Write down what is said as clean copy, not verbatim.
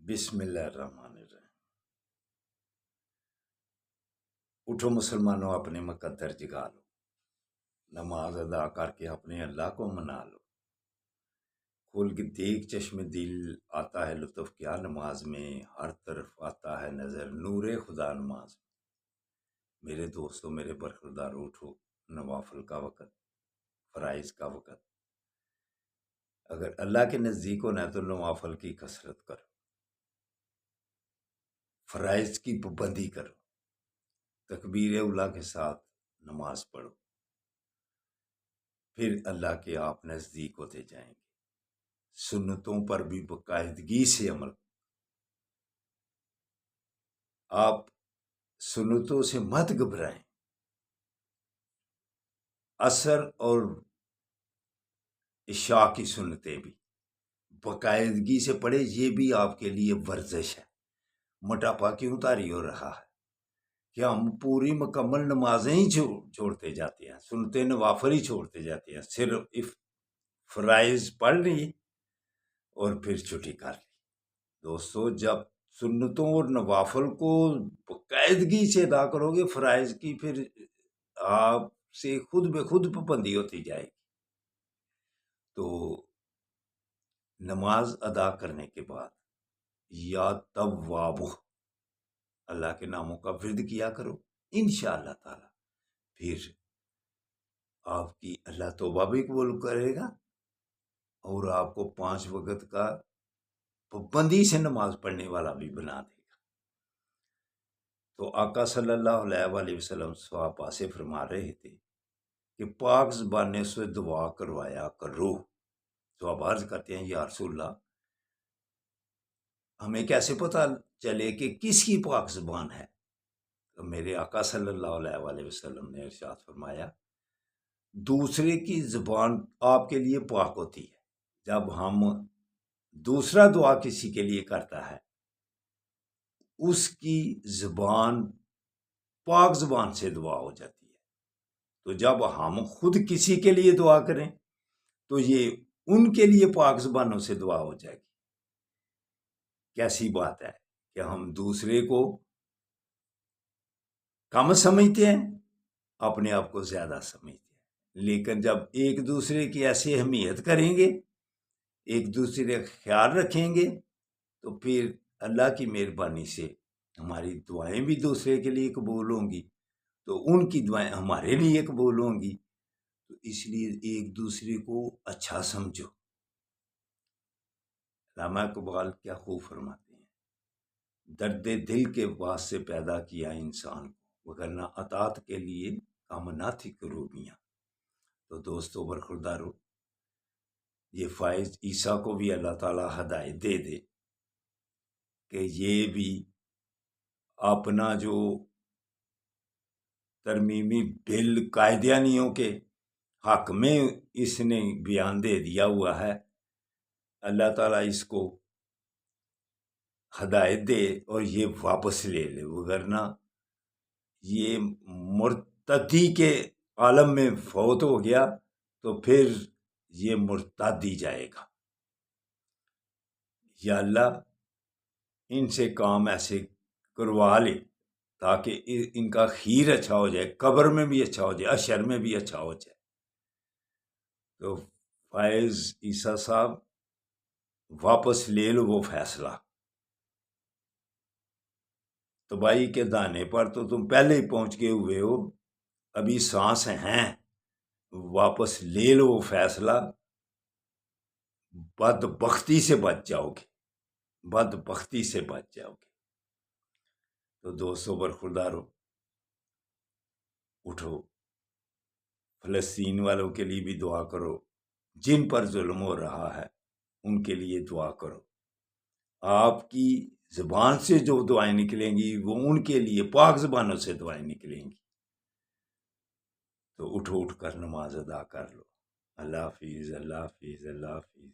بسم اللہ الرحمن الرحیم۔ اٹھو مسلمانوں، اپنے مقدر جگا لو، نماز ادا کر کے اپنے اللہ کو منا لو۔ کھول کے دیکھ چشم دل، آتا ہے لطف کیا نماز میں، ہر طرف آتا ہے نظر نور خدا نماز میں۔ میرے دوستوں، میرے برخورداروں، اٹھو، نوافل کا وقت، فرائض کا وقت۔ اگر اللہ کے نزدیک ہونا ہے تو نوافل کی کثرت کرو، فرائض کی پابندی کرو، تکبیر اولیٰ کے ساتھ نماز پڑھو، پھر اللہ کے آپ نزدیک ہوتے جائیں گے۔ سنتوں پر بھی باقاعدگی سے عمل، آپ سنتوں سے مت گھبرائیں۔ عصر اور عشاء کی سنتیں بھی باقاعدگی سے پڑھے، یہ بھی آپ کے لیے ورزش ہے۔ موٹاپا کیوں طاری ہو رہا ہے کہ ہم پوری مکمل نمازیں ہی چھوڑتے جاتے ہیں، سنتیں نوافل ہی چھوڑتے جاتے ہیں، صرف فرائض پڑھ لی اور پھر چھٹی کر لی۔ دوستو، جب سنتوں اور نوافل کو باقاعدگی سے ادا کرو گے، فرائض کی پھر آپ سے خود بے خود پابندی ہوتی جائے گی۔ تو نماز ادا کرنے کے بعد یا تواب، اللہ کے ناموں کا ورد کیا کرو، انشاءاللہ تعالی پھر آپ کی اللہ توبہ بھی قبول کرے گا اور آپ کو 5 وقت کا پابندی سے نماز پڑھنے والا بھی بنا دے گا۔ تو آقا صلی اللہ علیہ وآلہ وسلم صحابہ سے فرما رہے تھے کہ پاک زبانیں سے دعا کروایا کرو۔ تو آپ عرض کرتے ہیں، یا رسول اللہ، ہمیں کیسے پتہ چلے کہ کس کی پاک زبان ہے؟ تو میرے آقا صلی اللہ علیہ وآلہ وسلم نے ارشاد فرمایا، دوسرے کی زبان آپ کے لیے پاک ہوتی ہے جب ہم دوسرا دعا کسی کے لیے کرتا ہے، اس کی زبان پاک زبان سے دعا ہو جاتی ہے۔ تو جب ہم خود کسی کے لیے دعا کریں تو یہ ان کے لیے پاک زبانوں سے دعا ہو جائے گی۔ کیسی بات ہے کہ ہم دوسرے کو کم سمجھتے ہیں، اپنے آپ کو زیادہ سمجھتے ہیں، لیکن جب ایک دوسرے کی ایسی اہمیت کریں گے، ایک دوسرے کا خیال رکھیں گے، تو پھر اللہ کی مہربانی سے ہماری دعائیں بھی دوسرے کے لیے قبول ہوں گی، تو ان کی دعائیں ہمارے لیے قبول ہوں گی۔ تو اس لیے ایک دوسرے کو اچھا سمجھو۔ علامہ اقبال کیا خوب فرماتے ہیں، درد دل کے واسطے پیدا کیا انسان کو، وگرنہ اطاعت کے لیے کام نہ تھی کروبیاں۔ تو دوستو برخوردارو، یہ فائز عیسیٰ کو بھی اللہ تعالیٰ ہدایت دے دے کہ یہ بھی اپنا جو ترمیمی بل قائدیانیوں کے حق میں اس نے بیان دے دیا ہوا ہے، اللہ تعالیٰ اس کو ہدایت دے اور یہ واپس لے لے، وگرنہ یہ مرتدی کے عالم میں فوت ہو گیا تو پھر یہ مرتد ہی جائے گا۔ یا اللہ ان سے کام ایسے کروا لے تاکہ ان کا خیر اچھا ہو جائے، قبر میں بھی اچھا ہو جائے، حشر میں بھی اچھا ہو جائے۔ تو فائز عیسیٰ صاحب، واپس لے لو وہ فیصلہ، تباہی کے دانے پر تو تم پہلے ہی پہنچ گئے ہوئے ہو، ابھی سانس ہیں، واپس لے لو وہ فیصلہ، بدبختی سے بچ جاؤ گے، بدبختی سے بچ جاؤ گے۔ تو دوستو برخوردارو، اٹھو، فلسطین والوں کے لیے بھی دعا کرو، جن پر ظلم ہو رہا ہے ان کے لیے دعا کرو۔ آپ کی زبان سے جو دعائیں نکلیں گی وہ ان کے لیے پاک زبانوں سے دعائیں نکلیں گی۔ تو اٹھو، اٹھ کر نماز ادا کر لو۔ اللہ حافظ، اللہ حافظ، اللہ حافظ۔